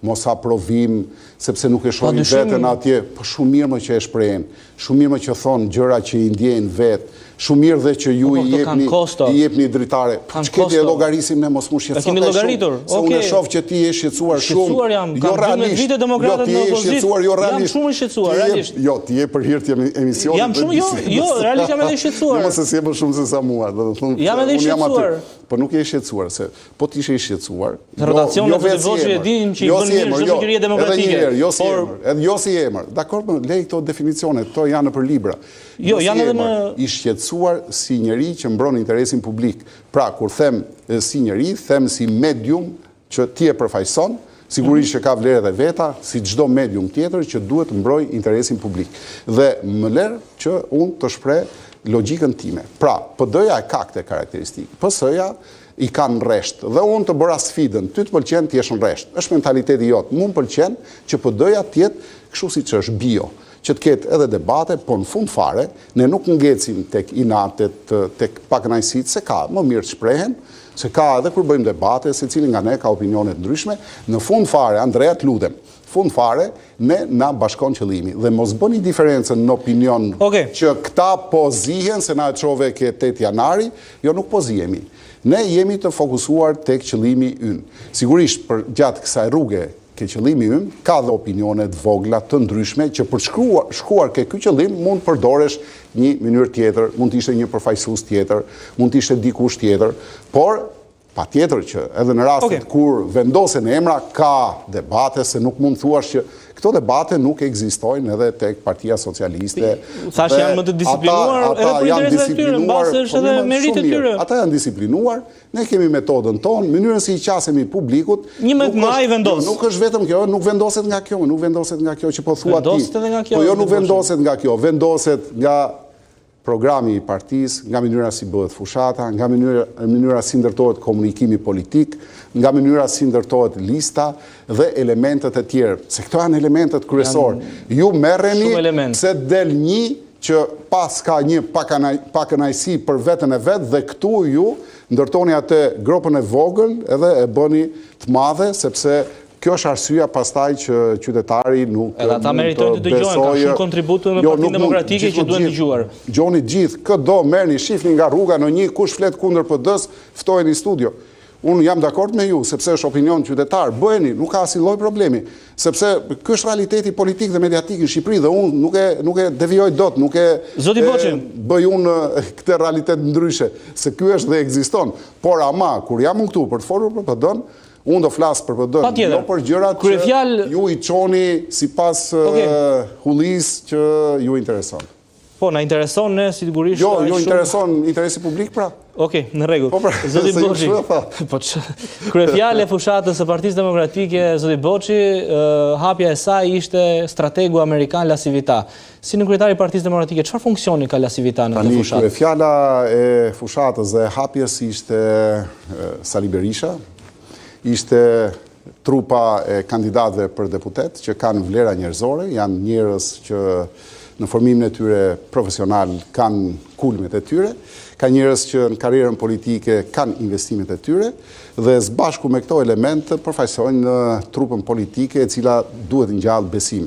mos aprovim, sepse nuk e shohin veten atje, po shumë mirë më që e shprehen, shumë mirë më që thonë gjëra që i ndjejnë vetë, shumë mirë dhe që ju i jepni dritare. Ç'keti e llogarisim ne mos mu shqetësoni. Kemi llogaritur. Se unë e shoh që ti je shqetësuar shumë. Shqetësuar jam, kam 12 vite demokratët në opozitë. Jam shumë i shqetësuar, realisht. Jo, ti je për hir të emisionit. Jam shumë, jo, realisht jam edhe i shqetësuar. Mos e sjell më shumë se sa mua, do të thonë. Jam edhe i shqetësuar. Po nuk je i shqetësuar, se po ti ishe i shqetësuar. Rotacionet e voçit e din që i bën mirë çdo shoqëri demokratike. Edhe jo si emër. Dakor, lej këto definicione, këto janë nëpër libra. Jo, janë edhe më i shqetësuar si njeri që mbron interesin publik. Pra, kur them si njeri, them si medium që ti e përfaqëson, sigurisht që ka vlerë dhe veta, si çdo medium tjetër që duhet të mbroj interesin publik. Dhe më lër që unë të shpreh logjikën time. Pra, PD-ja e ka këtë karakteristikë. PS-ja i kanë rresht. Dhe unë të bëra sfidën, ty të pëlqen të jesh në rresht. Është mentaliteti jot. Mu më pëlqen që PD-ja të jetë kështu siç është bio, që të ketë edhe debate, po në fund fare, ne nuk ngecim tek inatet, tek pakënaqësitë, se ka më mirë të shprehen, se ka edhe kur bëjmë debate, secili nga ne ka opinione të ndryshme, në fund fare, Andrea, të lutem, fund fare, ne na bashkon qëllimi. Dhe mos bëni diferencën në opinion që këta po zihen se na e çove ke 8 janari, jo nuk po zihemi. Ne jemi të fokusuar tek qëllimi ynë. Sigurisht, për gjatë kësaj rruge ke qëllimi ynë, ka dhe opinione të vogla të ndryshme që për shkuar ke ky qëllim mund përdoresh një mënyrë tjetër, mund të ishte një përfaqësues tjetër, mund të ishte dikush tjetër, por patjetër që edhe në rastet kur vendosen emra ka debate, se nuk mund thuash që këto debate nuk ekzistojnë edhe tek Partia Socialiste. Thash janë më të disiplinuar edhe për interesat e tyre, mbase është edhe meritë e tyre. Ata janë disiplinuar, ne kemi metodën tonë, mënyrën si i qasemi publikut. Një më ai vendos. Nuk është vetëm kjo, nuk vendoset nga kjo, nuk vendoset nga kjo që po thua ti. Vendoset edhe nga kjo. Po jo, nuk vendoset nga kjo, vendoset nga programi i partisë, nga mënyra si bëhet fushata, nga mënyra si ndërtohet komunikimi politik, nga mënyra si ndërtohet lista dhe elementet e tjerë. Se këto janë elementet kryesor. Ju merreni se del një që pas ka një pakënaqësi për veten e vet dhe këtu ju ndërtoni atë gropën e vogël edhe e bëni të madhe, sepse kjo është arsyeja pastaj që qytetari nuk edhe ata meritojnë të dëgjojnë, ka shumë kontributë në Partinë Demokratike që duhen dëgjuar. Gjoni gjithë, këdo merrni, shihni nga rruga në një kush flet kundër PD-s, ftojeni në studio. Unë jam dakord me ju, sepse është opinion qytetar, bëheni, nuk ka asnjë lloj problemi, sepse ky është realiteti politik dhe mediatik në Shqipëri dhe unë nuk e devijoj dot, nuk e bëj unë këtë realitet ndryshe, se ky është dhe ekziston. Por ama kur jam unë këtu për të folur për PD-n, unë do flasë për PD-n, jo për gjërat që ju i çoni sipas hullis që ju intereson. Po, na intereson ne sigurisht. Jo, ju intereson interesi publik pra? Okej, në rregull. Zoti Boçi. Po kryefjalë e fushatës së Partisë Demokratike, Zoti Boçi, hapja e saj ishte strategu amerikan Lasivita. Si në kryetari i Partisë Demokratike, çfarë funksioni ka Lasivita në këtë fushatë? Kryefjala e fushatës dhe hapjes ishte Sali Berisha. Ishte trupa e kandidatëve për deputet që kanë vlera njerëzore, janë njerëz që në formimin e tyre profesional kanë kulmet e tyre, ka njerëz që në karrierën politike kanë investimet e tyre dhe së bashku me këto elemente përfaqësojnë në trupën politike e cila duhet ngjall besim.